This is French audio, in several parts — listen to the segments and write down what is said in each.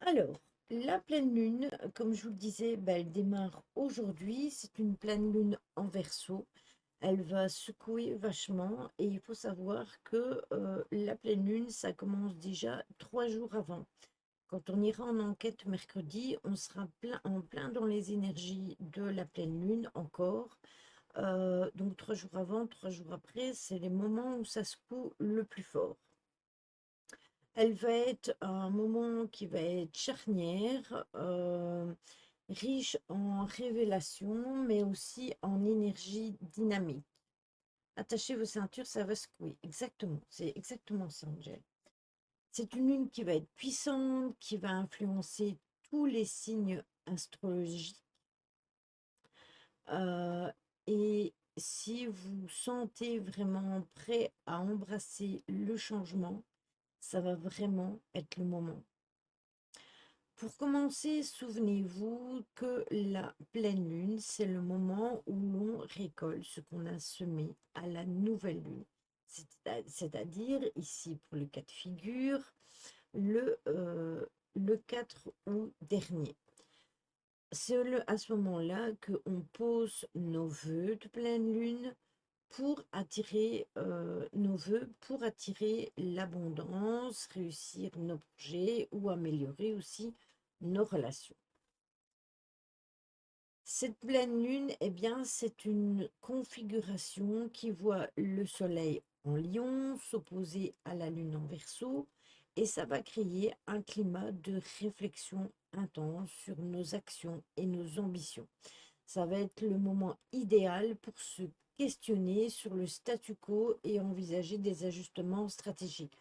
Alors, la pleine lune, comme je vous le disais, elle démarre aujourd'hui. C'est une pleine lune en Verseau. Elle va secouer vachement et il faut savoir que la pleine lune, ça commence déjà 3 jours avant. Quand on ira en enquête mercredi, on sera en plein dans les énergies de la pleine lune encore. Donc 3 jours avant, 3 jours après, c'est les moments où ça secoue le plus fort. Elle va être un moment qui va être charnière, riche en révélations, mais aussi en énergie dynamique. Attachez vos ceintures, ça va secouer. Exactement, c'est exactement ça, Angel. C'est une lune qui va être puissante, qui va influencer tous les signes astrologiques. euh, et si vous sentez vraiment prêt à embrasser le changement, ça va vraiment être le moment. Pour commencer, souvenez-vous que la pleine lune, c'est le moment où l'on récolte ce qu'on a semé à la nouvelle lune. C'est-à-dire, ici pour le cas de figure, le, euh, le 4 août dernier. C'est à ce moment-là qu'on pose nos vœux de pleine lune pour attirer nos vœux, pour attirer l'abondance, réussir nos projets ou améliorer aussi nos relations. Cette pleine lune, eh bien, c'est une configuration qui voit le soleil en lion s'opposer à la lune en verseau et ça va créer un climat de réflexion intense sur nos actions et nos ambitions. Ça va être le moment idéal pour se questionner sur le statu quo et envisager des ajustements stratégiques.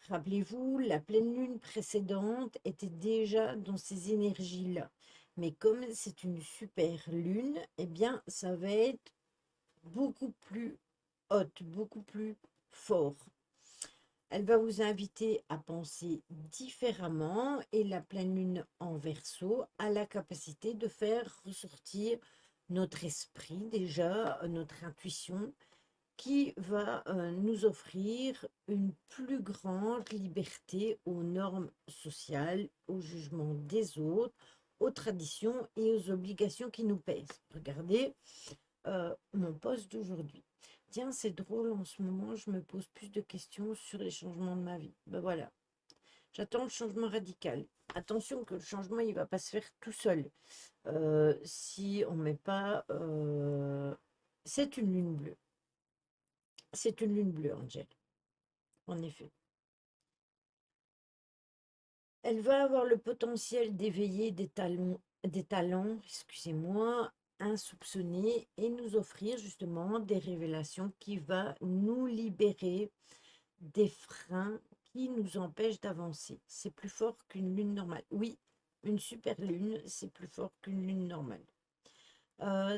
Rappelez-vous, la pleine lune précédente était déjà dans ces énergies-là. Mais comme c'est une super lune, eh bien, ça va être beaucoup plus haute, beaucoup plus fort. Elle va vous inviter à penser différemment et la pleine lune en verso a la capacité de faire ressortir notre esprit déjà, notre intuition, qui va nous offrir une plus grande liberté aux normes sociales, au jugement des autres, aux traditions et aux obligations qui nous pèsent. Regardez mon poste d'aujourd'hui. Tiens, c'est drôle, en ce moment, je me pose plus de questions sur les changements de ma vie. Ben voilà, j'attends le changement radical. Attention que le changement, il ne va pas se faire tout seul. Si on ne met pas... C'est une lune bleue. C'est une lune bleue, Angel, en effet. Elle va avoir le potentiel d'éveiller des talents, excusez-moi, insoupçonnés et nous offrir justement des révélations qui va nous libérer des freins qui nous empêchent d'avancer. C'est plus fort qu'une lune normale. Oui, une super lune, c'est plus fort qu'une lune normale.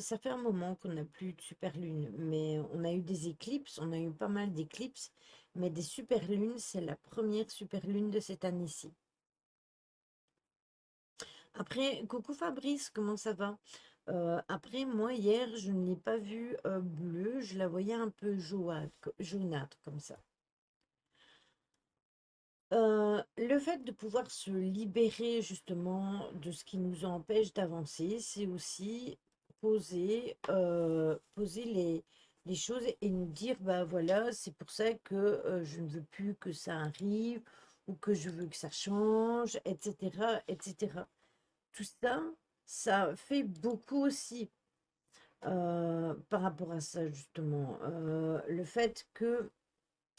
Ça fait un moment qu'on n'a plus de super lune, mais on a eu des éclipses, on a eu pas mal d'éclipses, mais des super lunes, c'est la première super lune de cette année-ci. Après, coucou Fabrice, comment ça va? Après, moi, hier, je ne l'ai pas vue bleue, je la voyais un peu jaunâtre comme ça. Le fait de pouvoir se libérer justement de ce qui nous empêche d'avancer, c'est aussi poser les choses et nous dire, bah voilà, c'est pour ça que je ne veux plus que ça arrive ou que je veux que ça change, etc., etc. Tout ça, ça fait beaucoup aussi par rapport à ça, justement. Le fait que,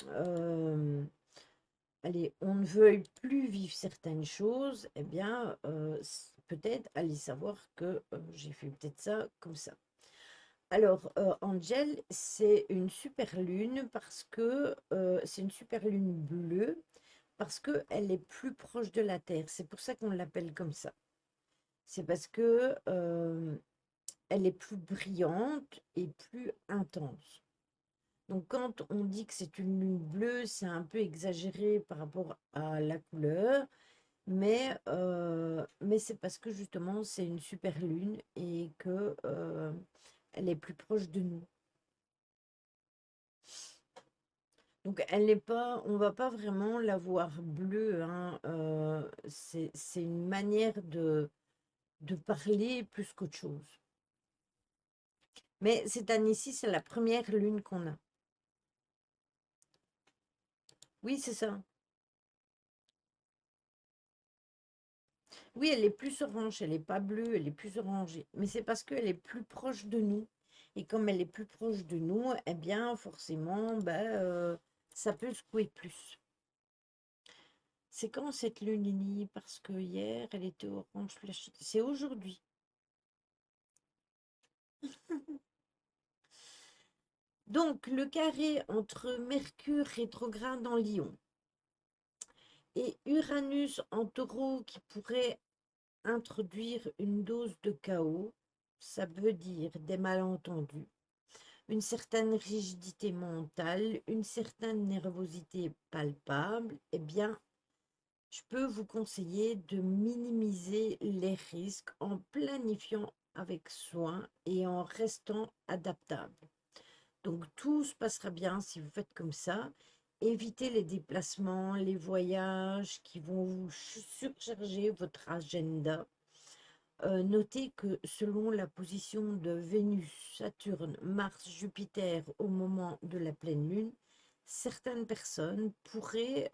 euh, allez, on ne veuille plus vivre certaines choses, eh bien, peut-être, allez savoir que j'ai fait peut-être ça comme ça. Alors, Angel, c'est une super lune parce que c'est une super lune bleue parce qu'elle est plus proche de la Terre. C'est pour ça qu'on l'appelle comme ça. C'est parce que elle est plus brillante et plus intense. Donc quand on dit que c'est une lune bleue, c'est un peu exagéré par rapport à la couleur, mais c'est parce que justement c'est une super lune et que elle est plus proche de nous. Donc elle n'est pas, on va pas vraiment la voir bleue, hein, c'est une manière de parler plus qu'autre chose. Mais cette année-ci, c'est la première lune qu'on a. Oui, c'est ça. Oui, elle est plus orange, elle n'est pas bleue, elle est plus orangée. Mais c'est parce qu'elle est plus proche de nous. Et comme elle est plus proche de nous, eh bien, forcément, ça peut secouer plus. C'est quand cette lune Lini? Parce que hier, elle était orange flashy. C'est aujourd'hui. Donc, le carré entre Mercure rétrograde en Lion et Uranus en Taureau qui pourrait introduire une dose de chaos, ça veut dire des malentendus, une certaine rigidité mentale, une certaine nervosité palpable, eh bien, je peux vous conseiller de minimiser les risques en planifiant avec soin et en restant adaptable. Donc tout se passera bien si vous faites comme ça. Évitez les déplacements, les voyages qui vont vous surcharger votre agenda. Notez que selon la position de Vénus, Saturne, Mars, Jupiter au moment de la pleine lune, certaines personnes pourraient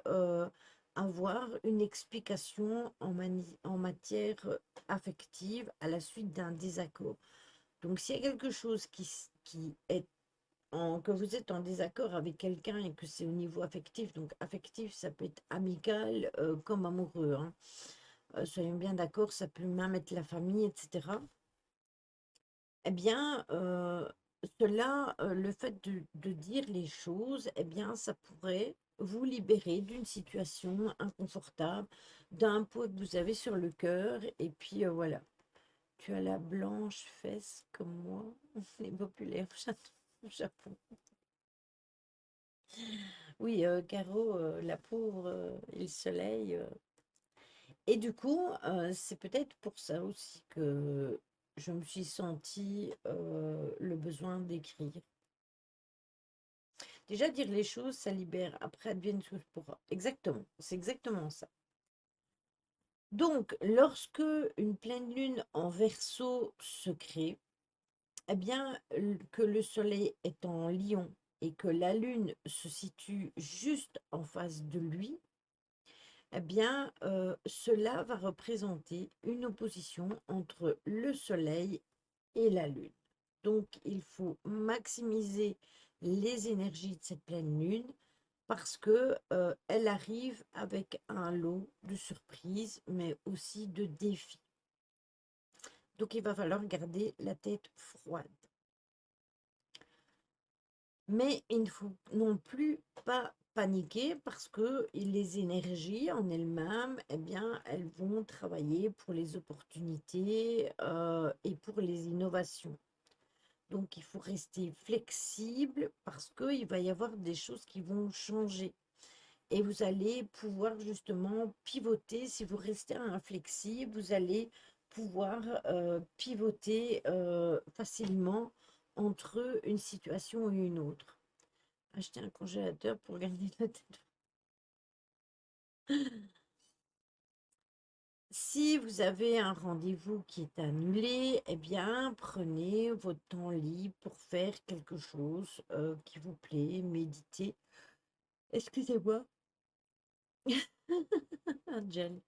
avoir une explication en matière affective à la suite d'un désaccord. Donc s'il y a quelque chose qui est que vous êtes en désaccord avec quelqu'un et que c'est au niveau affectif, donc affectif, ça peut être amical comme amoureux, hein. Soyons bien d'accord, ça peut même être la famille, etc. Eh bien, le fait de dire les choses, eh bien, ça pourrait vous libérer d'une situation inconfortable, d'un poids que vous avez sur le cœur, et puis voilà. Tu as la blanche fesse comme moi, les populaires au Japon. Oui, Caro, la pauvre, et le soleil. Et du coup, c'est peut-être pour ça aussi que je me suis sentie le besoin d'écrire. Déjà, dire les choses, ça libère. Après, advienne ce que pourra. Exactement, c'est exactement ça. Donc, lorsque une pleine lune en Verseau se crée, eh bien, que le soleil est en Lion et que la lune se situe juste en face de lui, eh bien, cela va représenter une opposition entre le soleil et la lune. Donc, il faut maximiser les énergies de cette pleine lune parce que elle arrive avec un lot de surprises, mais aussi de défis. Donc, il va falloir garder la tête froide. Mais il ne faut non plus pas paniquer parce que les énergies en elles-mêmes, eh bien, elles vont travailler pour les opportunités et pour les innovations. Donc, il faut rester flexible parce qu'il va y avoir des choses qui vont changer. Et vous allez pouvoir justement pivoter. Si vous restez inflexible, vous allez pouvoir pivoter facilement entre une situation et une autre. Acheter un congélateur pour garder la tête. Si vous avez un rendez-vous qui est annulé, eh bien, prenez votre temps libre pour faire quelque chose qui vous plaît, méditer. Excusez-moi, un gel.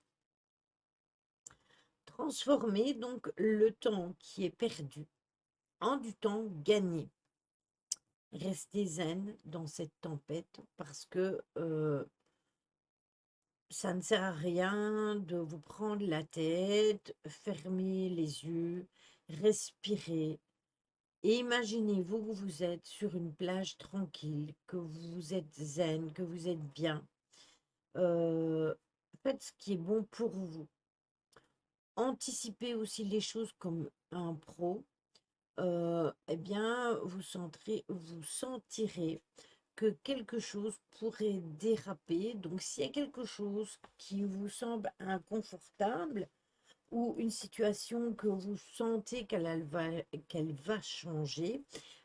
Transformez donc le temps qui est perdu en du temps gagné. Restez zen dans cette tempête parce que ça ne sert à rien de vous prendre la tête, fermer les yeux, respirer et imaginez-vous que vous êtes sur une plage tranquille, que vous êtes zen, que vous êtes bien. Faites ce qui est bon pour vous. Anticipez aussi les choses comme un pro. Eh bien, vous sentirez que quelque chose pourrait déraper. Donc, s'il y a quelque chose qui vous semble inconfortable ou une situation que vous sentez qu'elle va changer,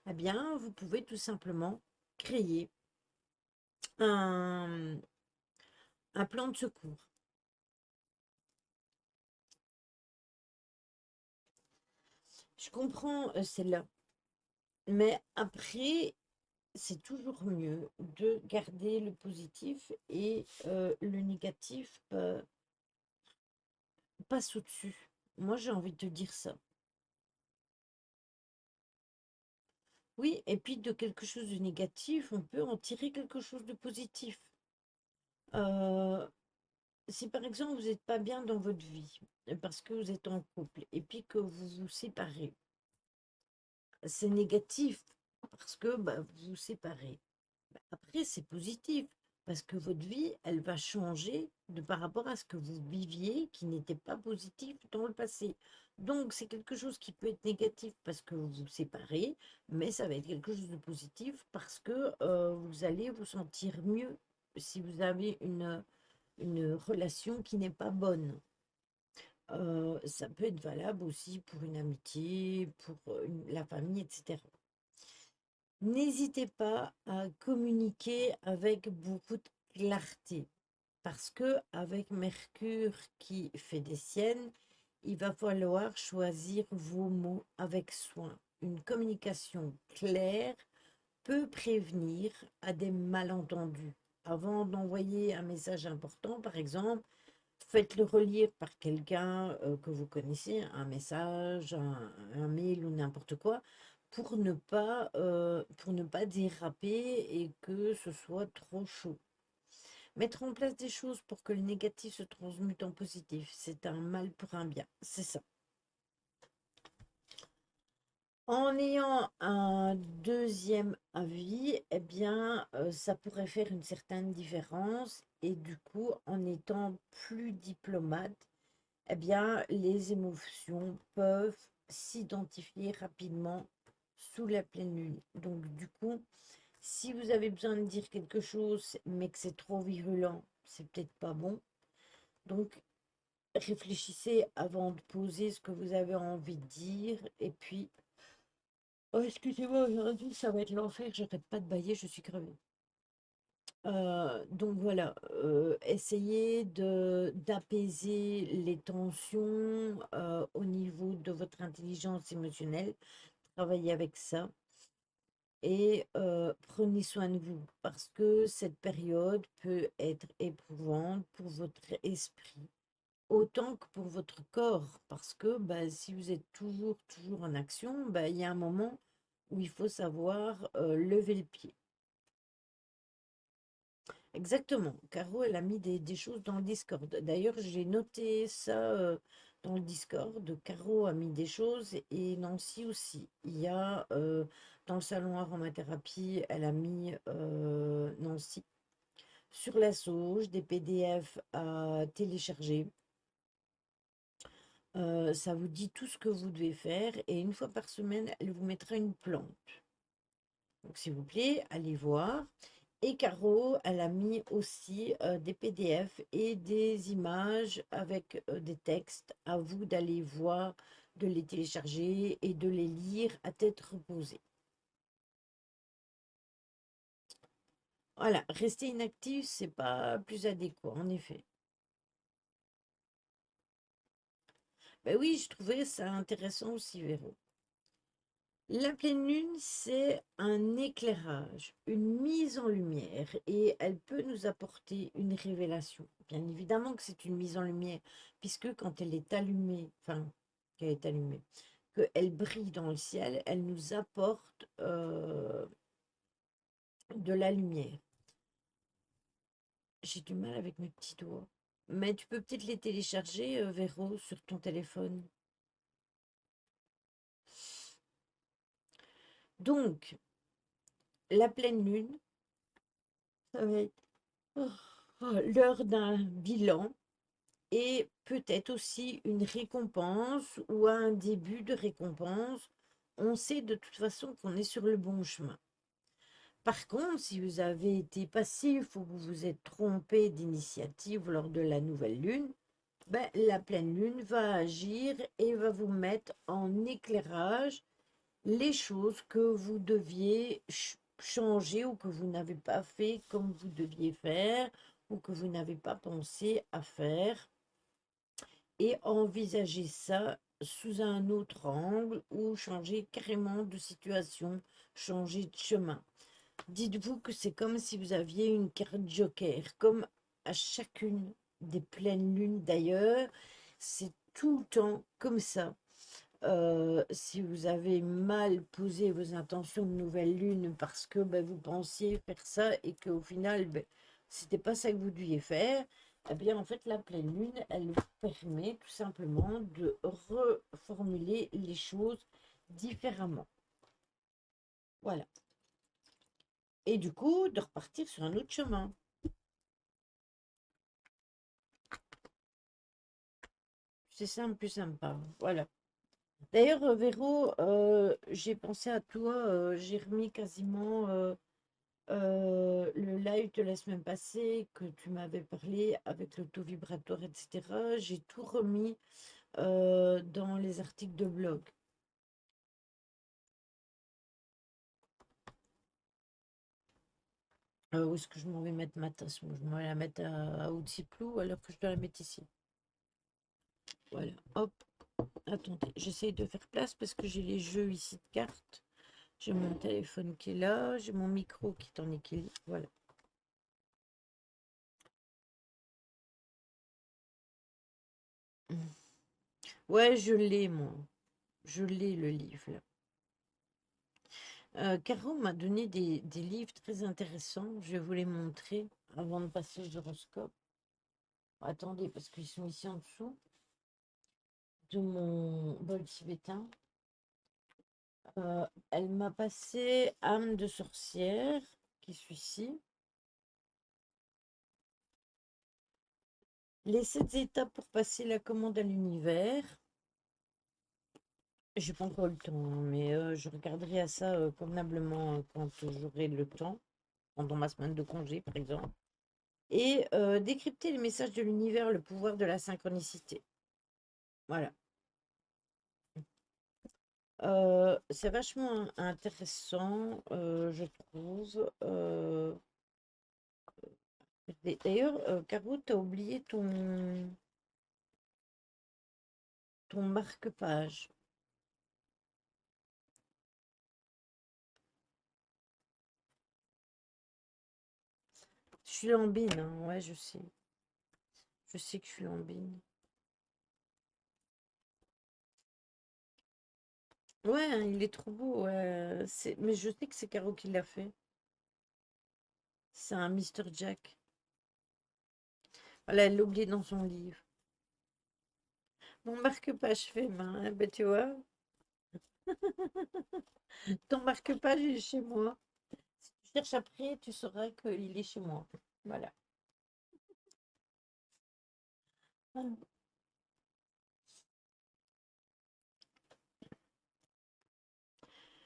eh bien, vous pouvez tout simplement créer un, un plan de secours. Je comprends celle-là, mais après, c'est toujours mieux de garder le positif et le négatif passe au-dessus. Moi, j'ai envie de te dire ça. Oui, et puis de quelque chose de négatif, on peut en tirer quelque chose de positif. Euh, Si par exemple vous n'êtes pas bien dans votre vie, parce que vous êtes en couple, et puis que vous vous séparez, c'est négatif, parce que bah, vous vous séparez. Bah, après, c'est positif, parce que votre vie, elle va changer par rapport à ce que vous viviez, qui n'était pas positif dans le passé. Donc, c'est quelque chose qui peut être négatif parce que vous vous séparez, mais ça va être quelque chose de positif parce que vous allez vous sentir mieux si vous avez une relation qui n'est pas bonne. Ça peut être valable aussi pour une amitié, pour la famille, etc. N'hésitez pas à communiquer avec beaucoup de clarté parce que avec Mercure qui fait des siennes, il va falloir choisir vos mots avec soin. Une communication claire peut prévenir à des malentendus. Avant d'envoyer un message important, par exemple, faites-le relire par quelqu'un que vous connaissez, un message, un mail ou n'importe quoi, pour ne pas déraper et que ce soit trop chaud. Mettre en place des choses pour que le négatif se transmute en positif, c'est un mal pour un bien, c'est ça. En ayant un deuxième avis, eh bien, ça pourrait faire une certaine différence et du coup, en étant plus diplomate, eh bien, les émotions peuvent s'identifier rapidement sous la pleine lune. Donc, du coup, si vous avez besoin de dire quelque chose, mais que c'est trop virulent, c'est peut-être pas bon. Donc, réfléchissez avant de poser ce que vous avez envie de dire. Et puis, oh, excusez-moi, aujourd'hui, ça va être l'enfer. J'arrête pas de bailler, je suis crevée. Donc voilà, essayez d'apaiser les tensions au niveau de votre intelligence émotionnelle. Travaillez avec ça et prenez soin de vous parce que cette période peut être éprouvante pour votre esprit autant que pour votre corps parce que bah, si vous êtes toujours en action, bah, il y a un moment où il faut savoir lever le pied. Exactement. Caro, elle a mis des choses dans le Discord. D'ailleurs, j'ai noté ça dans le Discord. Caro a mis des choses et Nancy aussi. Il y a dans le salon aromathérapie, elle a mis Nancy sur la sauge, des PDF à télécharger. Ça vous dit tout ce que vous devez faire et une fois par semaine, elle vous mettra une plante. Donc, s'il vous plaît, allez voir. Et Caro, elle a mis aussi des PDF et des images avec des textes. À vous d'aller voir, de les télécharger et de les lire à tête reposée. Voilà, rester inactif, c'est pas plus adéquat, en effet. Ben oui, je trouvais ça intéressant aussi, Véro. La pleine lune, c'est un éclairage, une mise en lumière et elle peut nous apporter une révélation. Bien évidemment que c'est une mise en lumière, puisque quand elle est allumée, enfin, qu'elle est allumée, qu'elle brille dans le ciel, elle nous apporte de la lumière. J'ai du mal avec mes petits doigts. Mais tu peux peut-être les télécharger, Véro, sur ton téléphone. Donc, la pleine lune, ça va être l'heure d'un bilan et peut-être aussi une récompense ou un début de récompense. On sait de toute façon qu'on est sur le bon chemin. Par contre, si vous avez été passif ou que vous vous êtes trompé d'initiative lors de la nouvelle lune, ben, la pleine lune va agir et va vous mettre en éclairage les choses que vous deviez changer ou que vous n'avez pas fait comme vous deviez faire ou que vous n'avez pas pensé à faire et envisager ça sous un autre angle ou changer carrément de situation, changer de chemin. Dites-vous que c'est comme si vous aviez une carte joker, comme à chacune des pleines lunes d'ailleurs, c'est tout le temps comme ça. Si vous avez mal posé vos intentions de nouvelle lune parce que ben, vous pensiez faire ça et qu'au final, ben, c'était pas ça que vous deviez faire, eh bien en fait la pleine lune, elle vous permet tout simplement de reformuler les choses différemment. Voilà. Et du coup, de repartir sur un autre chemin. C'est simple, plus sympa. Voilà. D'ailleurs, Véro, j'ai pensé à toi, j'ai remis quasiment le live de la semaine passée que tu m'avais parlé avec le taux vibratoire, etc. J'ai tout remis dans les articles de blog. Où est-ce que je m'en vais mettre ma tasse? Moi, je m'en vais la mettre à Outsiplou alors que je dois la mettre ici. Voilà, hop. Attendez, j'essaye de faire place parce que j'ai les jeux ici de cartes. J'ai mon téléphone qui est là, j'ai mon micro qui est en équilibre. Voilà. Ouais, je l'ai, moi. Je l'ai, le livre, là. Caro m'a donné des livres très intéressants. Je vais vous les montrer avant de passer aux horoscopes. Attendez, parce qu'ils sont ici en dessous de mon bol tibétain. Elle m'a passé Âme de sorcière, qui est ici. Les 7 étapes pour passer la commande à l'univers. J'ai pas encore le temps, hein, mais je regarderai à ça convenablement quand j'aurai le temps, pendant ma semaine de congé, par exemple. Et décrypter les messages de l'univers, le pouvoir de la synchronicité. Voilà. C'est vachement intéressant, je trouve. D'ailleurs, Caro, tu as oublié ton marque-page. Je suis lambine, hein, ouais, je sais. Je sais que je suis lambine. Ouais, hein, il est trop beau, ouais. Mais je sais que c'est Caro qui l'a fait. C'est un Mr. Jack. Voilà, elle l'a oublié dans son livre. Mon marque-page fait main, eh ben, tu vois. Ton marque-page est chez moi. Si tu cherches après, tu sauras qu'il est chez moi. Voilà.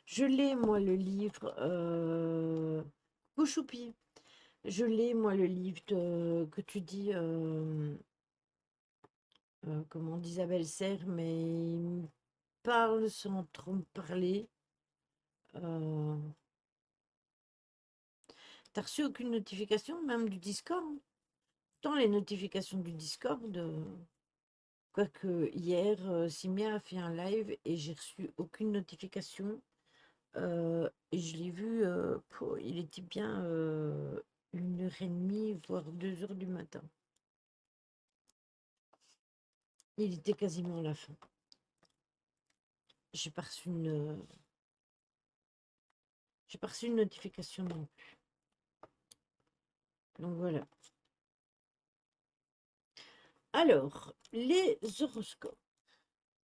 Je l'ai, moi, le livre Choupi. Je l'ai, moi, le livre que tu dis, comment d'Isabelle Serre, mais il me parle sans trop me parler. T'as reçu aucune notification, même du Discord? Tant les notifications du Discord, quoique hier, Simia a fait un live et j'ai reçu aucune notification. Et je l'ai vu, il était bien 1h30, voire 2h du matin. Il était quasiment à la fin. J'ai pas reçu j'ai pas reçu une notification non plus. Donc voilà. Alors, les horoscopes.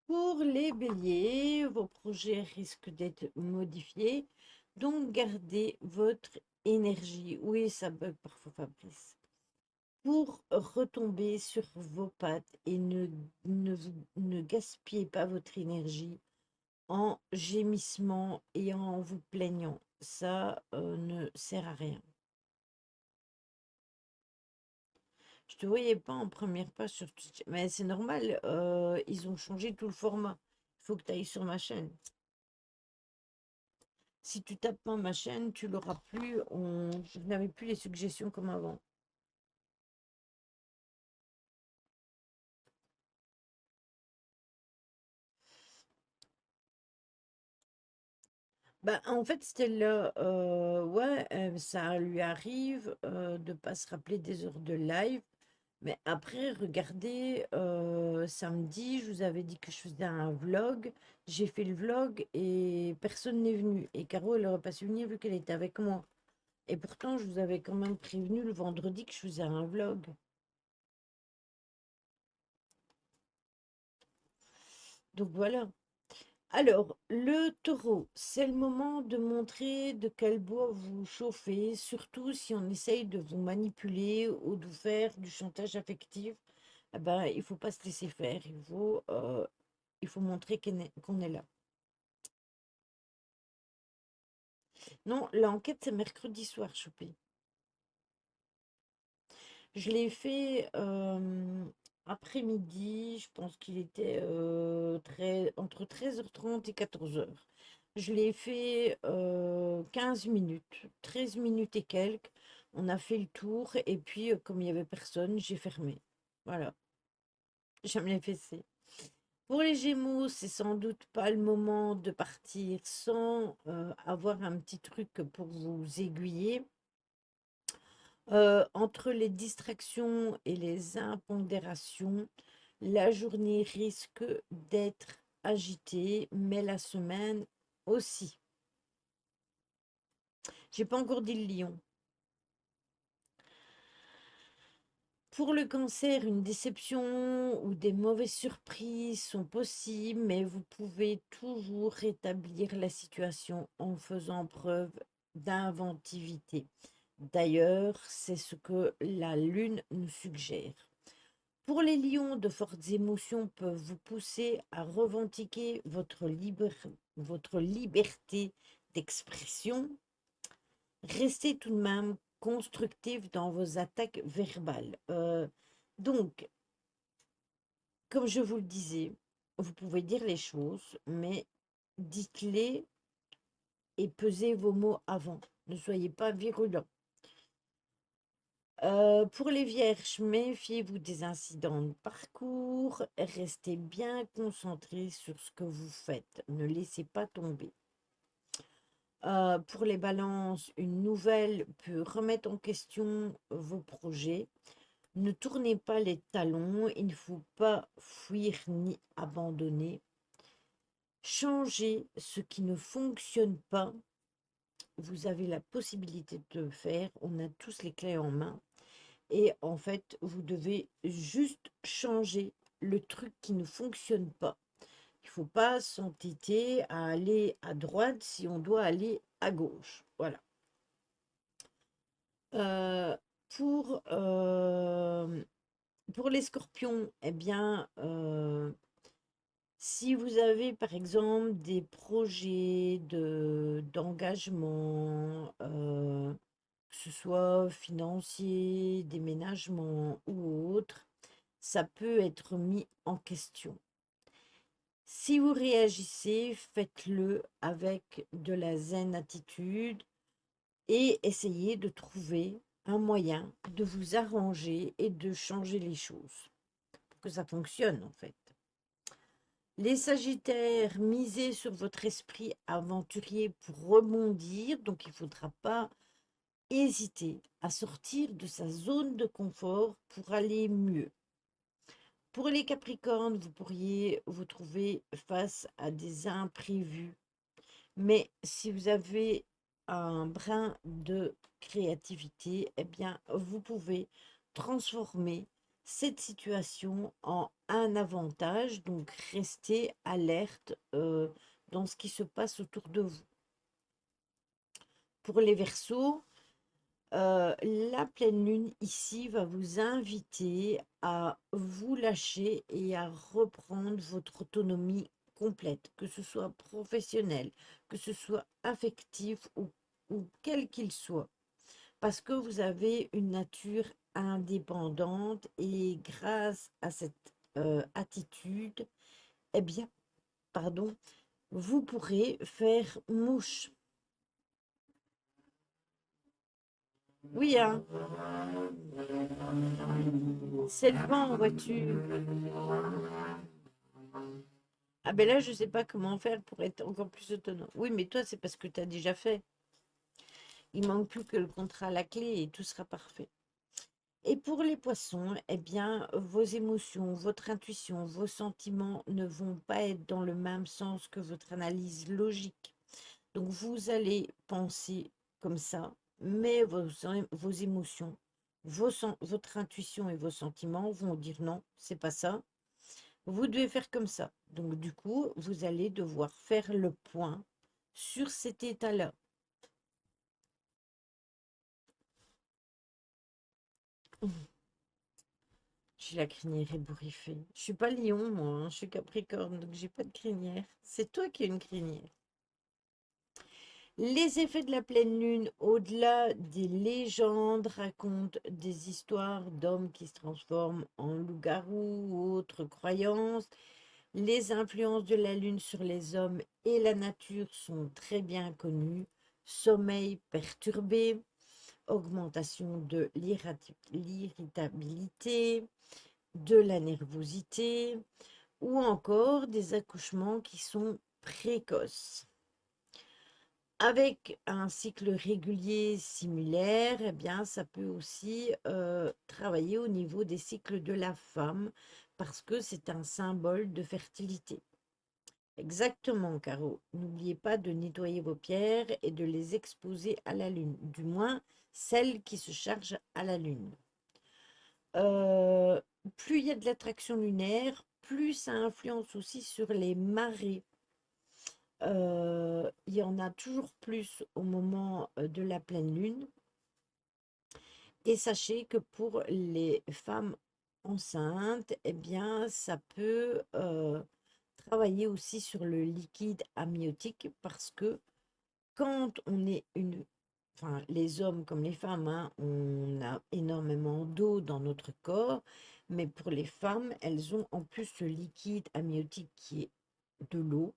Pour les béliers, vos projets risquent d'être modifiés, donc gardez votre énergie. Oui, ça bug parfois, Fabrice. Pour retomber sur vos pattes et ne gaspillez pas votre énergie en gémissement et en vous plaignant. Ça ne sert à rien. Je te voyais pas en première page sur Twitch, mais c'est normal, ils ont changé tout le format. Il faut que tu ailles sur ma chaîne. Si tu tapes pas ma chaîne, tu l'auras plus. Je n'avais plus les suggestions comme avant. Bah, en fait, c'était là, ouais, ça lui arrive de pas se rappeler des heures de live. Mais après, regardez, samedi, je vous avais dit que je faisais un vlog. J'ai fait le vlog et personne n'est venu. Et Caro, elle n'aurait pas su venir vu qu'elle était avec moi. Et pourtant, je vous avais quand même prévenu le vendredi que je faisais un vlog. Donc voilà. Alors, le taureau, c'est le moment de montrer de quel bois vous chauffez, surtout si on essaye de vous manipuler ou de vous faire du chantage affectif. Eh ben, il faut pas se laisser faire, il faut montrer qu'on est là. Non, l'enquête, c'est mercredi soir, Choupi. Je l'ai fait après-midi, je pense qu'il était entre 13h30 et 14h. Je l'ai fait 15 minutes, 13 minutes et quelques. On a fait le tour et puis, comme il n'y avait personne, j'ai fermé. Voilà, j'aime les fessées. Pour les Gémeaux, c'est sans doute pas le moment de partir sans avoir un petit truc pour vous aiguiller. Entre les distractions et les impondérations, la journée risque d'être agitée, mais la semaine aussi. J'ai pas encore dit le lion. Pour le cancer, une déception ou des mauvaises surprises sont possibles, mais vous pouvez toujours rétablir la situation en faisant preuve d'inventivité. D'ailleurs, c'est ce que la Lune nous suggère. Pour les lions, de fortes émotions peuvent vous pousser à revendiquer votre liberté d'expression. Restez tout de même constructif dans vos attaques verbales. Donc, comme je vous le disais, vous pouvez dire les choses, mais dites-les et pesez vos mots avant. Ne soyez pas virulents. Pour les vierges, méfiez-vous des incidents de parcours, restez bien concentrés sur ce que vous faites, ne laissez pas tomber. Pour les balances, une nouvelle peut remettre en question vos projets. Ne tournez pas les talons, il ne faut pas fuir ni abandonner. Changez ce qui ne fonctionne pas, vous avez la possibilité de le faire, on a tous les clés en main. Et en fait, vous devez juste changer le truc qui ne fonctionne pas. Il ne faut pas s'entêter à aller à droite si on doit aller à gauche. Voilà. Euh, pour, euh, pour les scorpions, eh bien, si vous avez par exemple des projets d'engagement, que ce soit financier, déménagement ou autre, ça peut être mis en question. Si vous réagissez, faites-le avec de la zen attitude et essayez de trouver un moyen de vous arranger et de changer les choses pour que ça fonctionne en fait. Les Sagittaires, misez sur votre esprit aventurier pour rebondir, donc il ne faudra pas hésiter à sortir de sa zone de confort pour aller mieux. Pour les Capricornes, vous pourriez vous trouver face à des imprévus, mais si vous avez un brin de créativité, eh bien, vous pouvez transformer cette situation en un avantage, donc restez alerte dans ce qui se passe autour de vous. Pour les Verseaux, la pleine lune ici va vous inviter à vous lâcher et à reprendre votre autonomie complète, que ce soit professionnel, que ce soit affectif ou quel qu'il soit, parce que vous avez une nature indépendante et grâce à cette attitude, eh bien, pardon, vous pourrez faire mouche. Oui, hein, c'est le vent, vois-tu. Ah ben là, je sais pas comment faire pour être encore plus autonome. Oui, mais toi, c'est parce que tu as déjà fait. Il manque plus que le contrat à la clé et tout sera parfait. Et pour les poissons, eh bien, vos émotions, votre intuition, vos sentiments ne vont pas être dans le même sens que votre analyse logique. Donc, vous allez penser comme ça, mais vos émotions, votre intuition et vos sentiments vont dire non, c'est pas ça. Vous devez faire comme ça. Donc, du coup, vous allez devoir faire le point sur cet état-là. J'ai la crinière ébouriffée. Je suis pas lion, moi, hein, je suis capricorne, donc j'ai pas de crinière. C'est toi qui as une crinière. Les effets de la pleine lune, au-delà des légendes, racontent des histoires d'hommes qui se transforment en loups-garous ou autres croyances. Les influences de la lune sur les hommes et la nature sont très bien connues. Sommeil perturbé, augmentation de l'irritabilité, de la nervosité ou encore des accouchements qui sont précoces. Avec un cycle régulier similaire, eh bien, ça peut aussi travailler au niveau des cycles de la femme parce que c'est un symbole de fertilité. Exactement, Caro. N'oubliez pas de nettoyer vos pierres et de les exposer à la lune, du moins celles qui se chargent à la lune. Euh, Plus il y a de l'attraction lunaire, plus ça influence aussi sur les marées. Il y en a toujours plus au moment de la pleine lune. Et sachez que pour les femmes enceintes, eh bien, ça peut travailler aussi sur le liquide amniotique parce que quand on est enfin, les hommes comme les femmes, hein, on a énormément d'eau dans notre corps, mais pour les femmes, elles ont en plus ce liquide amniotique qui est de l'eau.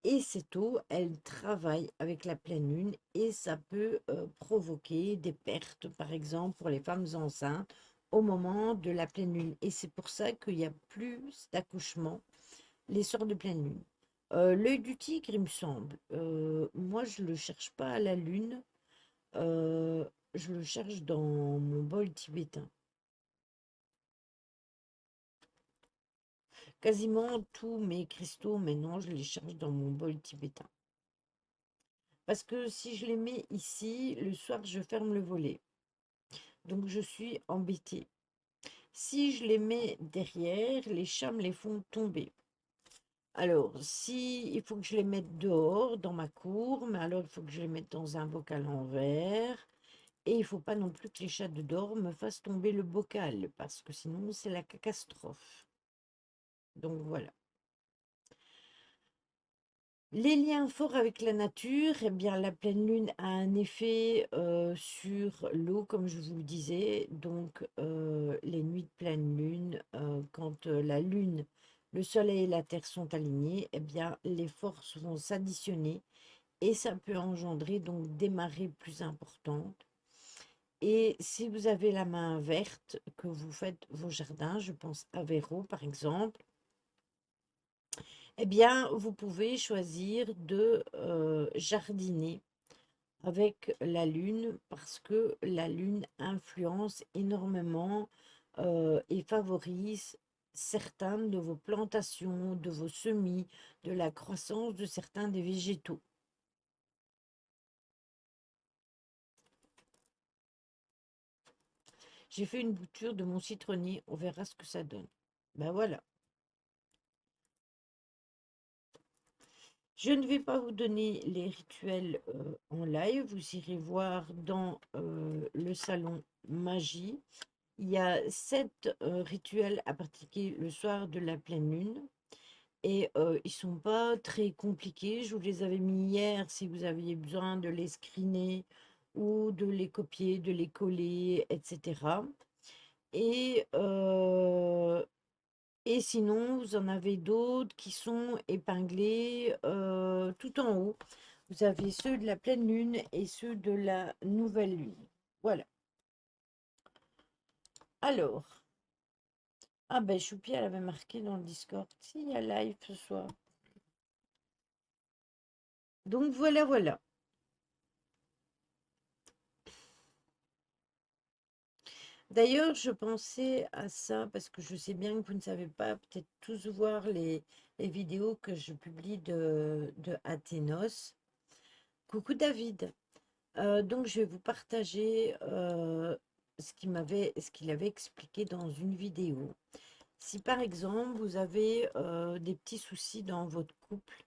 Et cette eau, elle travaille avec la pleine lune et ça peut provoquer des pertes, par exemple, pour les femmes enceintes au moment de la pleine lune. Et c'est pour ça qu'il y a plus d'accouchements les soirs de pleine lune. L'œil du tigre, il me semble. Moi, je ne le cherche pas à la lune. Je le cherche dans mon bol tibétain. Quasiment tous mes cristaux, maintenant, je les cherche dans mon bol tibétain. Parce que si je les mets ici, le soir, je ferme le volet. Donc, je suis embêtée. Si je les mets derrière, les chats me les font tomber. Alors, si il faut que je les mette dehors, dans ma cour, mais alors il faut que je les mette dans un bocal en verre. Et il ne faut pas non plus que les chats de dehors me fassent tomber le bocal, parce que sinon, c'est la catastrophe. Donc, voilà. Les liens forts avec la nature, eh bien, la pleine lune a un effet sur l'eau, comme je vous le disais. Donc, les nuits de pleine lune, quand la lune, le soleil et la terre sont alignés, eh bien, les forces vont s'additionner et ça peut engendrer donc des marées plus importantes. Et si vous avez la main verte, que vous faites vos jardins, je pense à Véro par exemple, eh bien, vous pouvez choisir de jardiner avec la lune parce que la lune influence énormément et favorise certaines de vos plantations, de vos semis, de la croissance de certains des végétaux. J'ai fait une bouture de mon citronnier, on verra ce que ça donne. Ben voilà. Je ne vais pas vous donner les rituels en live, vous irez voir dans le salon magie. Il y a 7 rituels à pratiquer le soir de la pleine lune et ils sont pas très compliqués. Je vous les avais mis hier si vous aviez besoin de les screener ou de les copier, de les coller, etc. Et et sinon, vous en avez d'autres qui sont épinglés tout en haut. Vous avez ceux de la pleine lune et ceux de la nouvelle lune. Voilà. Alors, ah ben Choupi, elle avait marqué dans le Discord. Si, il y a live ce soir. Donc voilà, voilà. D'ailleurs, je pensais à ça parce que je sais bien que vous ne savez pas peut-être tous voir les vidéos que je publie de Athénos. Coucou David. Donc je vais vous partager ce qu'il avait expliqué dans une vidéo. Si par exemple vous avez des petits soucis dans votre couple,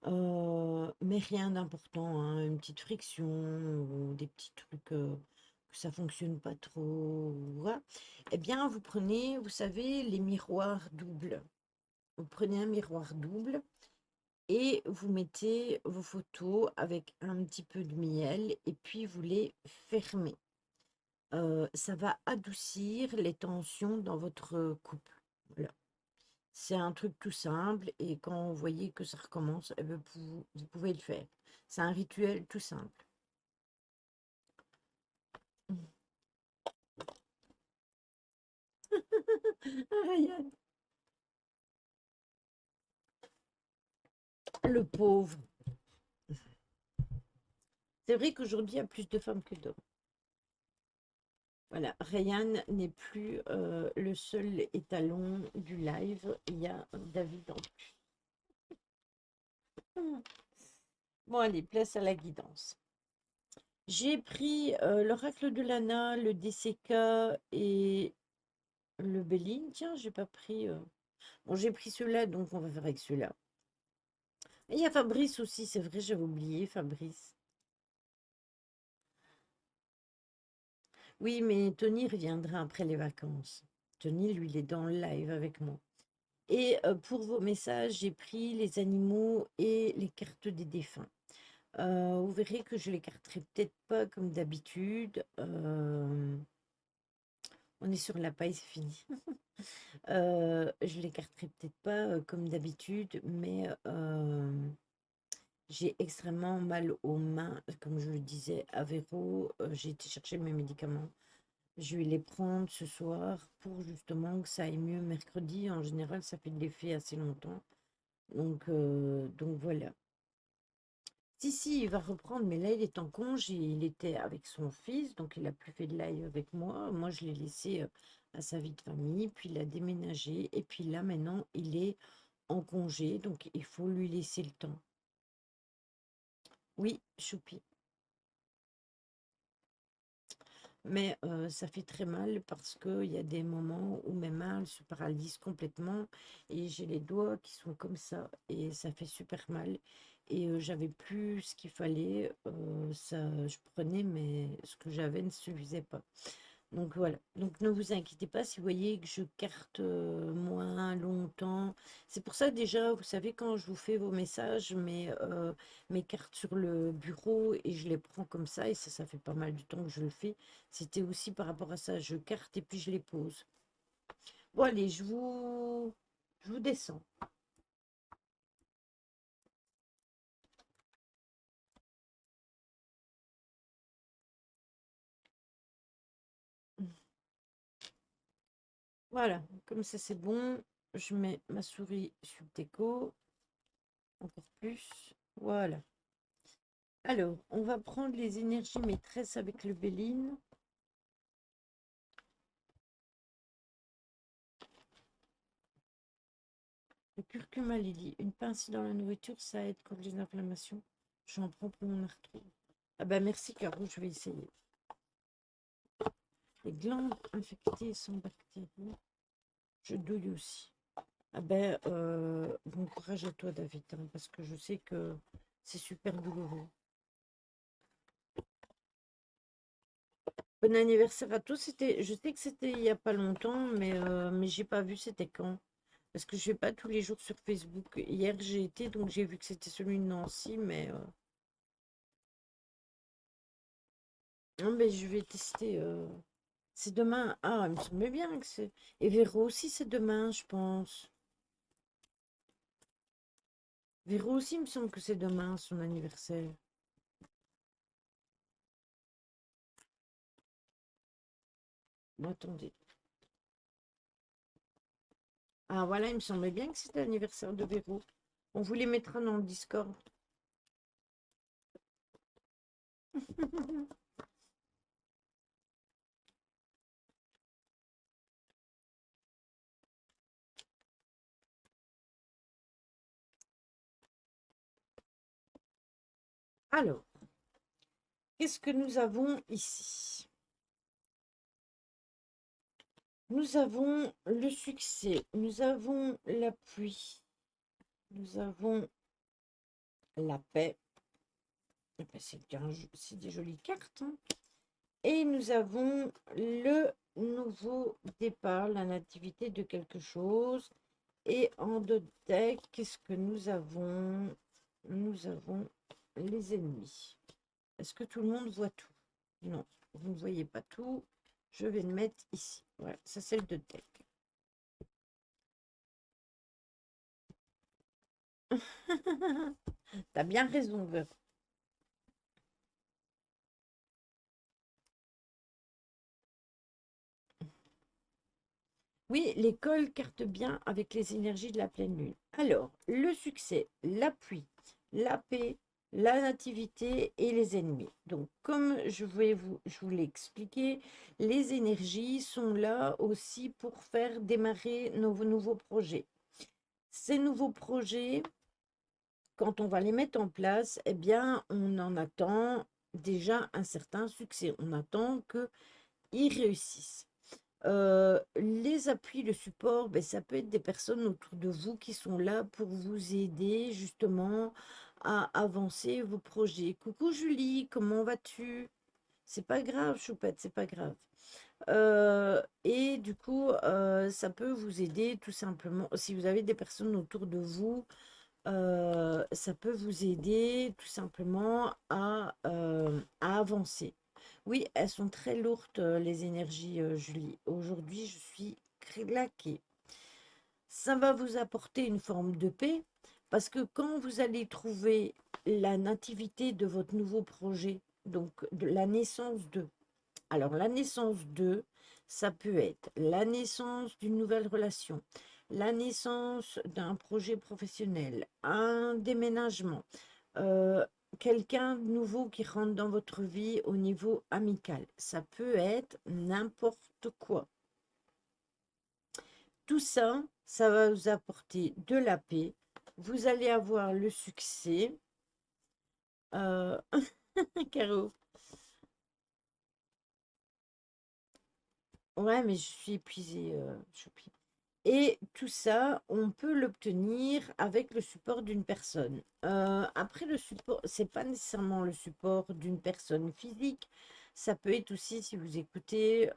mais rien d'important, hein, une petite friction ou des petits trucs que ça fonctionne pas trop, ou voilà. Eh bien, vous prenez, vous savez, les miroirs doubles. Vous prenez un miroir double et vous mettez vos photos avec un petit peu de miel et puis vous les fermez. Ça va adoucir les tensions dans votre couple. Voilà. C'est un truc tout simple et quand vous voyez que ça recommence, eh ben, vous pouvez le faire. C'est un rituel tout simple. Ryan, le pauvre. C'est vrai qu'aujourd'hui, il y a plus de femmes que d'hommes. Voilà, Ryan n'est plus le seul étalon du live. Il y a David en plus. Bon, allez, place à la guidance. J'ai pris l'oracle de Lana, le DCK et le Béline. Tiens, j'ai pas pris. Bon, j'ai pris ceux-là, donc on va faire avec ceux-là. Et il y a Fabrice aussi, c'est vrai, j'avais oublié Fabrice. Oui, mais Tony reviendra après les vacances. Tony, lui, il est dans le live avec moi. Et pour vos messages, j'ai pris les animaux et les cartes des défunts. Vous verrez que je les carterai peut-être pas comme d'habitude. On est sur la paille, c'est fini. Je les carterai peut-être pas comme d'habitude, mais j'ai extrêmement mal aux mains, comme je le disais à Véro. J'ai été chercher mes médicaments. Je vais les prendre ce soir pour justement que ça aille mieux mercredi. En général, ça fait de l'effet assez longtemps. Donc voilà. Si, si, il va reprendre, mais là, il est en congé. Il était avec son fils, donc il a plus fait de live avec moi. Moi, je l'ai laissé à sa vie de famille, puis il a déménagé. Et puis là, maintenant, il est en congé, donc il faut lui laisser le temps. Oui, choupi. Mais ça fait très mal parce qu'il y a des moments où mes mains elles se paralysent complètement et j'ai les doigts qui sont comme ça et ça fait super mal. Et j'avais plus ce qu'il fallait, ça, je prenais, mais ce que j'avais ne suffisait pas. Donc voilà. Donc ne vous inquiétez pas si vous voyez que je carte moins longtemps. C'est pour ça déjà, vous savez, quand je vous fais vos messages, je mets mes cartes sur le bureau et je les prends comme ça. Et ça fait pas mal du temps que je le fais. C'était aussi par rapport à ça. Je carte et puis je les pose. Bon, allez, je vous descends. Voilà, comme ça c'est bon. Je mets ma souris sur déco. Encore plus. Voilà. Alors, on va prendre les énergies maîtresses avec le Béline. Le curcuma, Lily, une pincée dans la nourriture, ça aide contre les inflammations. J'en prends pour mon arthrose. Ah ben merci Caro, je vais essayer. Les glandes infectées sans bactéries, je douille aussi. Ah ben bon courage à toi David, hein, parce que je sais que c'est super douloureux. Bon anniversaire à tous. Je sais que c'était il y a pas longtemps, mais j'ai pas vu c'était quand. Parce que je vais pas tous les jours sur Facebook. Hier j'ai été, donc j'ai vu que c'était celui de Nancy, mais non, mais je vais tester. C'est demain. Ah, il me semblait bien que c'est. Et Véro aussi, c'est demain, je pense. Véro aussi, il me semble que c'est demain, son anniversaire. Bon, attendez. Ah, voilà, il me semblait bien que c'était l'anniversaire de Véro. On vous les mettra dans le Discord. Alors, qu'est-ce que nous avons ici? Nous avons le succès, nous avons l'appui, nous avons la paix. Eh ben, c'est des jolies cartes, hein. Et nous avons le nouveau départ, la nativité de quelque chose. Et en deux deck, qu'est-ce que nous avons? Nous avons les ennemis. Est-ce que tout le monde voit tout? Non, vous ne voyez pas tout. Je vais le mettre ici. Voilà, ça c'est le deux deck. T'as bien raison, Veuve. Oui, l'école carte bien avec les énergies de la pleine lune. Alors, le succès, l'appui, la paix, la nativité et les ennemis. Donc, comme je vous l'ai expliqué, les énergies sont là aussi pour faire démarrer nos nouveaux projets. Ces nouveaux projets, quand on va les mettre en place, eh bien, on en attend déjà un certain succès. On attend qu'ils réussissent. Les appuis, le support, ben, ça peut être des personnes autour de vous qui sont là pour vous aider justement à avancer vos projets. Coucou Julie, comment vas-tu? C'est pas grave, Choupette, c'est pas grave. Et du coup, ça peut vous aider tout simplement. Si vous avez des personnes autour de vous, ça peut vous aider tout simplement à avancer. Oui, elles sont très lourdes, les énergies, Julie. Aujourd'hui, je suis claquée. Ça va vous apporter une forme de paix parce que quand vous allez trouver la nativité de votre nouveau projet, donc de la naissance de... Alors, la naissance de, ça peut être la naissance d'une nouvelle relation, la naissance d'un projet professionnel, un déménagement, euh, quelqu'un de nouveau qui rentre dans votre vie au niveau amical. Ça peut être n'importe quoi. Tout ça, ça va vous apporter de la paix. Vous allez avoir le succès. Euh, Caro. Ouais, mais je suis épuisée, Choupi. Et tout ça, on peut l'obtenir avec le support d'une personne. Après, le support, c'est pas nécessairement le support d'une personne physique. Ça peut être aussi si vous écoutez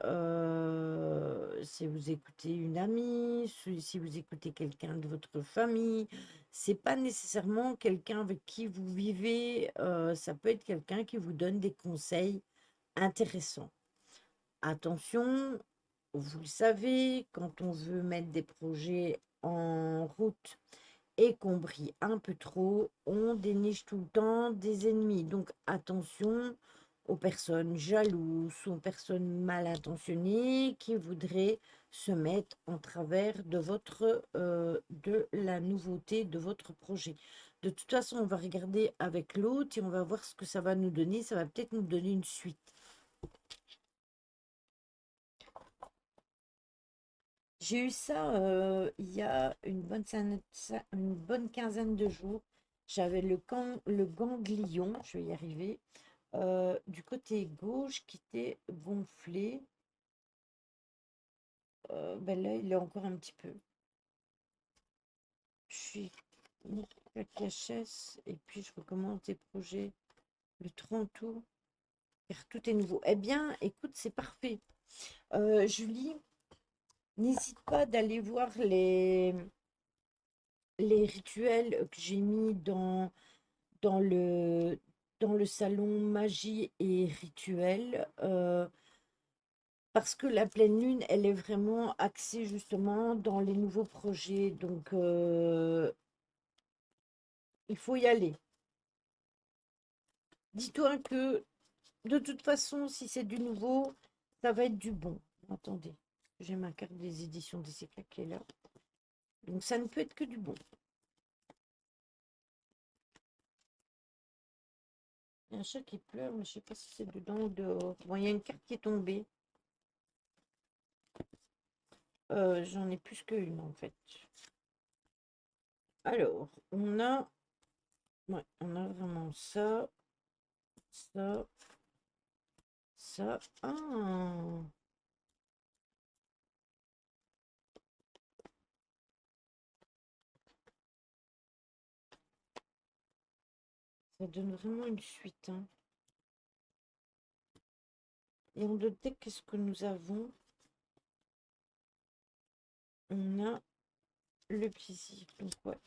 une amie, si vous écoutez quelqu'un de votre famille. C'est pas nécessairement quelqu'un avec qui vous vivez. Ça peut être quelqu'un qui vous donne des conseils intéressants. Attention, vous le savez, quand on veut mettre des projets en route et qu'on brille un peu trop, on déniche tout le temps des ennemis. Donc attention aux personnes jalouses, aux personnes mal intentionnées qui voudraient se mettre en travers de la nouveauté de votre projet. De toute façon, on va regarder avec l'autre et on va voir ce que ça va nous donner. Ça va peut-être nous donner une suite. J'ai eu ça il y a une bonne quinzaine de jours. J'avais le ganglion, je vais y arriver, du côté gauche qui était gonflé. Ben là, il est encore un petit peu. Je suis la KHS et puis je recommence des projets le 30 août, car tout est nouveau. Eh bien, écoute, c'est parfait. Julie, n'hésite pas d'aller voir les rituels que j'ai mis dans le, dans le salon magie et rituel, parce que la pleine lune, elle est vraiment axée justement dans les nouveaux projets. Donc, il faut y aller. Dis-toi que de toute façon, si c'est du nouveau, ça va être du bon. Attendez, j'ai ma carte des éditions des Séclats qui est là. Donc, ça ne peut être que du bon. Il y a un chat qui pleure, mais je sais pas si c'est dedans ou dehors. Bon, il y a une carte qui est tombée. J'en ai plus qu'une en fait. Alors, ouais, on a vraiment ça, ça, ça. Ah, ça donne vraiment une suite, hein. Et en deux deck, qu'est-ce que nous avons? On a le plaisir. Donc, ouais.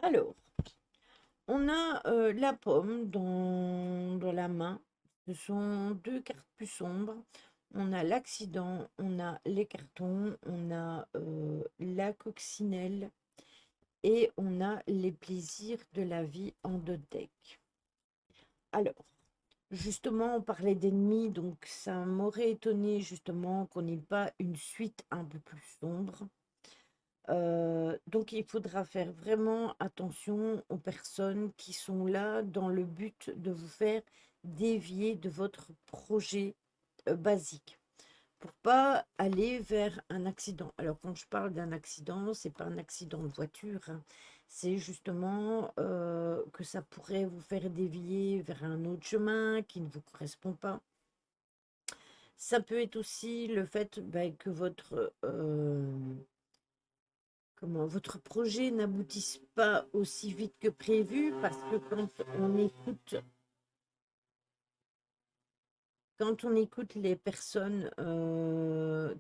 Alors, on a la pomme dans la main. Ce sont deux cartes plus sombres. On a l'accident, on a les cartons, on a la coccinelle et on a les plaisirs de la vie en deux decks. Alors, justement, on parlait d'ennemis, donc ça m'aurait étonné justement qu'on n'ait pas une suite un peu plus sombre. Donc il faudra faire vraiment attention aux personnes qui sont là dans le but de vous faire dévier de votre projet basique pour pas aller vers un accident. Alors quand je parle d'un accident, c'est pas un accident de voiture, hein. C'est justement que ça pourrait vous faire dévier vers un autre chemin qui ne vous correspond pas. Ça peut être aussi le fait que votre projet n'aboutisse pas aussi vite que prévu, parce que quand on écoute les personnes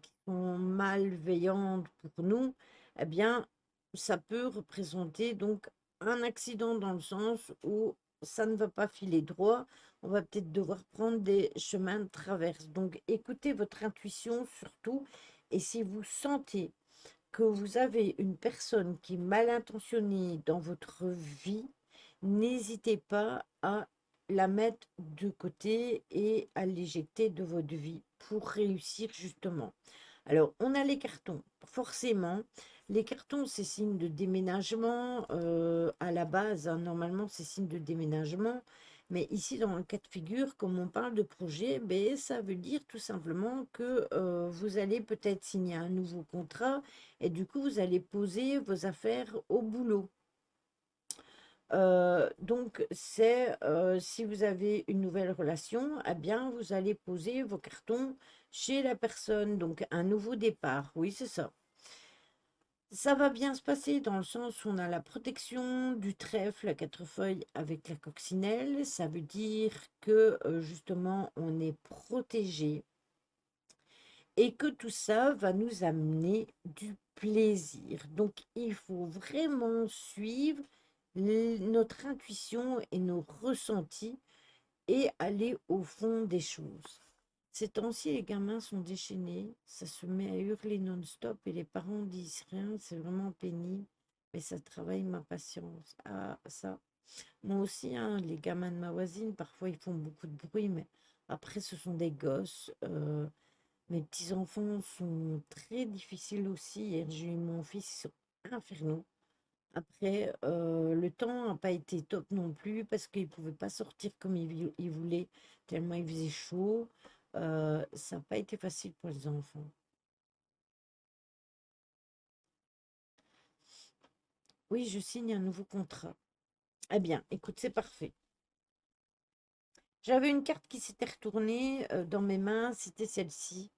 qui sont malveillantes pour nous, eh bien, ça peut représenter donc un accident dans le sens où ça ne va pas filer droit. On va peut-être devoir prendre des chemins de traverse. Donc, écoutez votre intuition surtout. Et si vous sentez que vous avez une personne qui est mal intentionnée dans votre vie, n'hésitez pas à la mettre de côté et à l'éjecter de votre vie pour réussir justement. Alors, on a les cartons. Forcément, les cartons, c'est signe de déménagement. À la base, hein, normalement, c'est signe de déménagement. Mais ici, dans le cas de figure, comme on parle de projet, ben, ça veut dire tout simplement que vous allez peut-être signer un nouveau contrat et du coup, vous allez poser vos affaires au boulot. Donc, c'est si vous avez une nouvelle relation, eh bien, vous allez poser vos cartons chez la personne. Donc, un nouveau départ. Oui, c'est ça. Ça va bien se passer dans le sens où on a la protection du trèfle à quatre feuilles avec la coccinelle. Ça veut dire que justement, on est protégé et que tout ça va nous amener du plaisir. Donc, il faut vraiment suivre notre intuition et nos ressentis et aller au fond des choses. Ces temps-ci, les gamins sont déchaînés, ça se met à hurler non-stop et les parents disent rien, c'est vraiment pénible, mais ça travaille ma patience. Ah, ça. Moi aussi, hein, les gamins de ma voisine, parfois ils font beaucoup de bruit, mais après, ce sont des gosses. Mes petits-enfants sont très difficiles aussi. Hier, j'ai eu mon fils, ils sont infernaux. Après, le temps n'a pas été top non plus parce qu'il ne pouvait pas sortir comme il voulait, tellement il faisait chaud. Ça n'a pas été facile pour les enfants. Oui, je signe un nouveau contrat. Eh bien, écoute, c'est parfait. J'avais une carte qui s'était retournée dans mes mains, c'était celle-ci.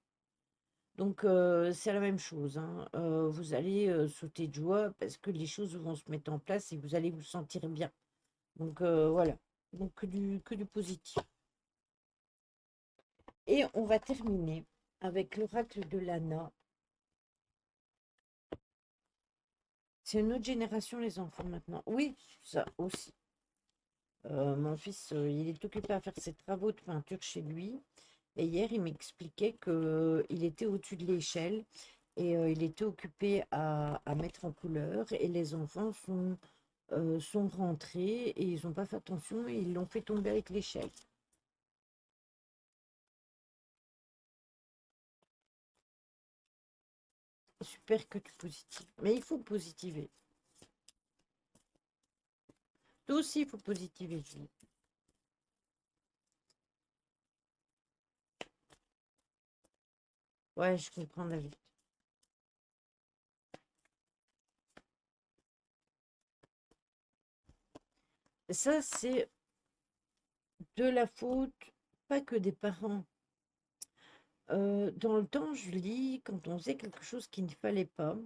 Donc, c'est la même chose, hein. Vous allez sauter de joie parce que les choses vont se mettre en place et vous allez vous sentir bien. Donc, voilà. Donc, que du positif. Et on va terminer avec l'oracle de Lana. C'est une autre génération, les enfants, maintenant. Oui, ça aussi. Mon fils, il est occupé à faire ses travaux de peinture chez lui. Et hier, il m'expliquait qu'il était au-dessus de l'échelle et il était occupé à mettre en couleur. Et les enfants sont rentrés et ils n'ont pas fait attention et ils l'ont fait tomber avec l'échelle. Super que tu positives. Mais il faut positiver. Toi aussi, il faut positiver, Julie. Ouais, je comprends, David. Ça, c'est de la faute, pas que des parents. Dans le temps, Julie, quand on faisait quelque chose qu'il ne fallait pas,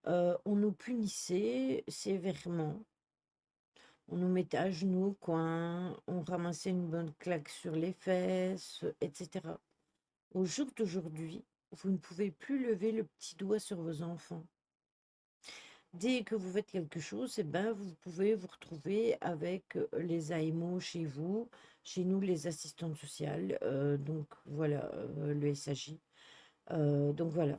on nous punissait sévèrement. On nous mettait à genoux au coin, on ramassait une bonne claque sur les fesses, etc. Au jour d'aujourd'hui, vous ne pouvez plus lever le petit doigt sur vos enfants. Dès que vous faites quelque chose, eh ben, vous pouvez vous retrouver avec les AMO chez vous, chez nous les assistantes sociales, donc voilà, le SAJ. Donc voilà.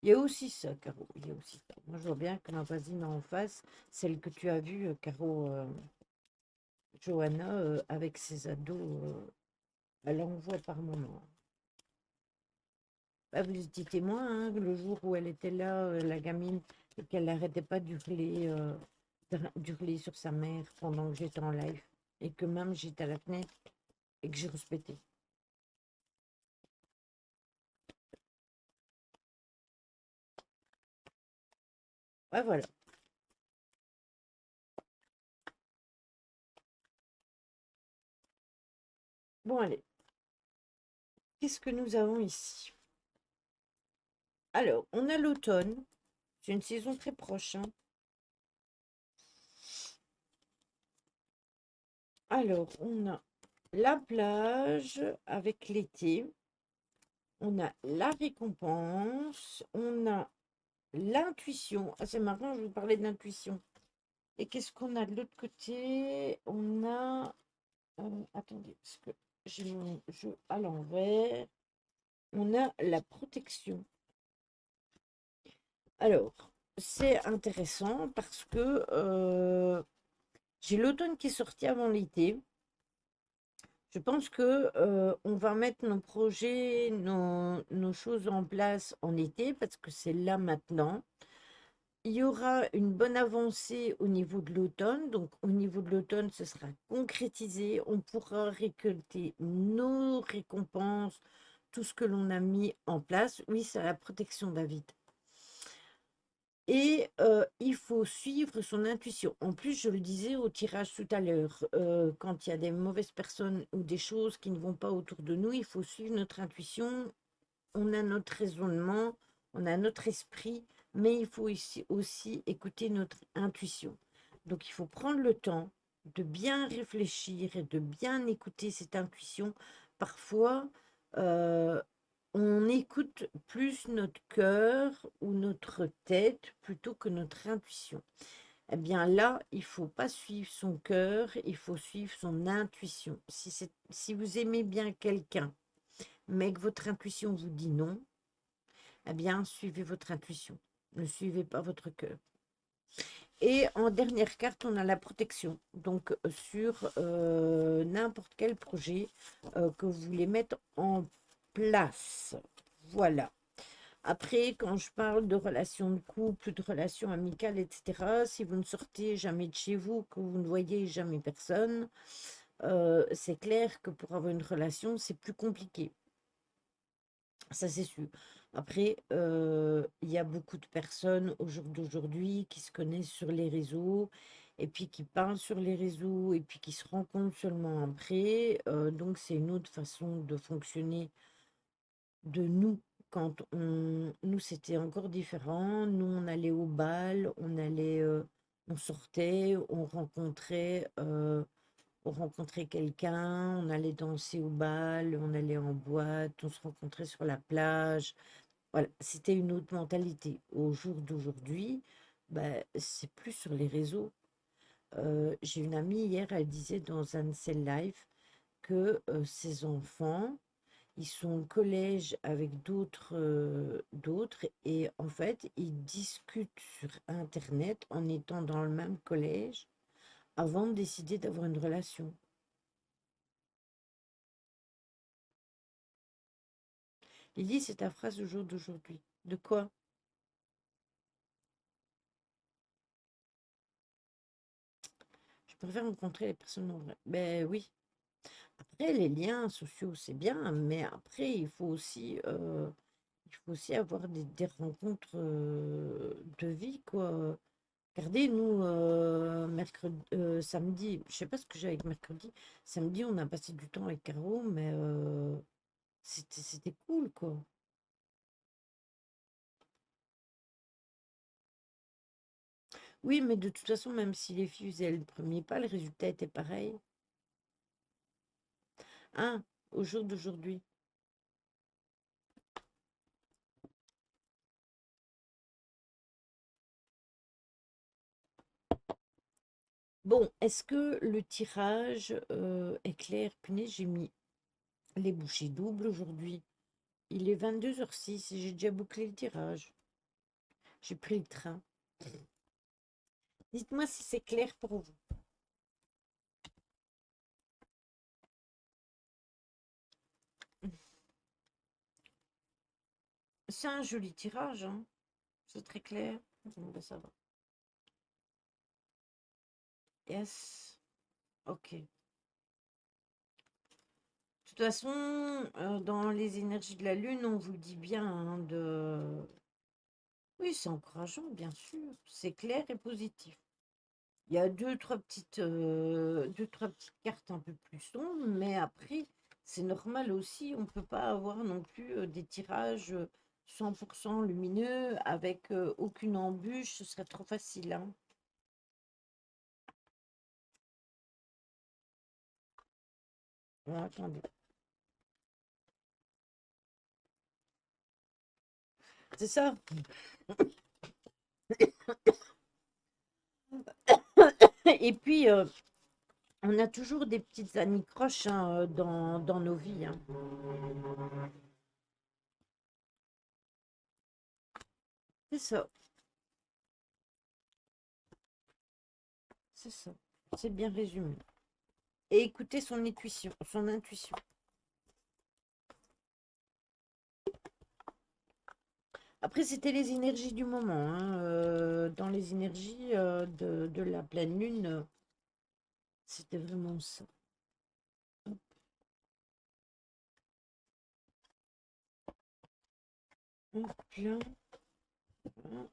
Il y a aussi ça, Caro, il y a aussi ça. Moi, je vois bien que ma voisine en face, celle que tu as vue, Caro, Johanna, avec ses ados, elle en voit par moment. Bah, vous étiez témoin, hein, le jour où elle était là, la gamine, et qu'elle n'arrêtait pas d'hurler sur sa mère pendant que j'étais en live. Et que même j'étais à la fenêtre et que j'ai respecté. Ouais, voilà. Bon, allez. Qu'est-ce que nous avons ici? Alors, on a l'automne. C'est une saison très proche, hein. Alors, on a la plage avec l'été. On a la récompense. On a l'intuition. Ah, c'est marrant, je vous parlais d'intuition. Et qu'est-ce qu'on a de l'autre côté? On a... attendez, parce que j'ai mon jeu à l'envers. On a la protection. Alors, c'est intéressant parce que j'ai l'automne qui est sorti avant l'été. Je pense que on va mettre nos projets, nos choses en place en été parce que c'est là maintenant. Il y aura une bonne avancée au niveau de l'automne. Donc, au niveau de l'automne, ce sera concrétisé. On pourra récolter nos récompenses, tout ce que l'on a mis en place. Oui, c'est la protection, David. Et il faut suivre son intuition. En plus, je le disais au tirage tout à l'heure, quand il y a des mauvaises personnes ou des choses qui ne vont pas autour de nous, il faut suivre notre intuition. On a notre raisonnement, on a notre esprit, mais il faut aussi écouter notre intuition. Donc, il faut prendre le temps de bien réfléchir et de bien écouter cette intuition. Parfois, euh, on écoute plus notre cœur ou notre tête plutôt que notre intuition. Eh bien là, il faut pas suivre son cœur, il faut suivre son intuition. Si vous aimez bien quelqu'un, mais que votre intuition vous dit non, eh bien, suivez votre intuition. Ne suivez pas votre cœur. Et en dernière carte, on a la protection. Donc, sur n'importe quel projet que vous voulez mettre en place. Voilà. Après, quand je parle de relations de couple, de relations amicales, etc., si vous ne sortez jamais de chez vous, que vous ne voyez jamais personne, c'est clair que pour avoir une relation, c'est plus compliqué. Ça, c'est sûr. Après, il y a beaucoup de personnes au jour d'aujourd'hui qui se connaissent sur les réseaux et puis qui parlent sur les réseaux et puis qui se rencontrent seulement après. Donc, c'est une autre façon de fonctionner de nous. Nous, c'était encore différent. Nous, on allait au bal, on sortait, on rencontrait quelqu'un, on allait danser au bal, on allait en boîte, on se rencontrait sur la plage. Voilà, c'était une autre mentalité. Au jour d'aujourd'hui, bah, c'est plus sur les réseaux. J'ai une amie hier, elle disait dans un de ses lives que ses enfants, ils sont au collège avec d'autres et en fait, ils discutent sur Internet en étant dans le même collège avant de décider d'avoir une relation. Lydie, c'est ta phrase au jour d'aujourd'hui. De quoi? préfère rencontrer les personnes en vrai. Ben oui. Après, les liens sociaux, c'est bien, mais après, il faut aussi avoir des rencontres de vie, quoi. Regardez, nous, mercredi, samedi, je sais pas ce que j'ai avec mercredi. Samedi, on a passé du temps avec Caro, mais c'était cool, quoi. Oui, mais de toute façon, même si les filles faisaient le premier pas, le résultat était pareil. Hein, au jour d'aujourd'hui. Bon, est-ce que le tirage est clair? Punaise, j'ai mis les bouchées doubles aujourd'hui. Il est 22h06 et j'ai déjà bouclé le tirage. J'ai pris le train. Dites-moi si c'est clair pour vous. C'est un joli tirage, hein. C'est très clair. Bon, ben, ça va. Yes. Ok. De toute façon, dans les énergies de la Lune, on vous le dit bien, hein, de... Oui, c'est encourageant, bien sûr. C'est clair et positif. Il y a deux, trois petites cartes un peu plus sombres, mais après, c'est normal aussi. On ne peut pas avoir non plus des tirages 100% lumineux avec aucune embûche. Ce serait trop facile, hein. Bon, attendez. C'est ça. Et puis, on a toujours des petites anicroches, hein, dans nos vies, hein. C'est ça. C'est ça. C'est bien résumé. Et écoutez son intuition, son intuition. Après, c'était les énergies du moment, hein. Dans les énergies de la pleine lune, c'était vraiment ça. Hop là. Voilà.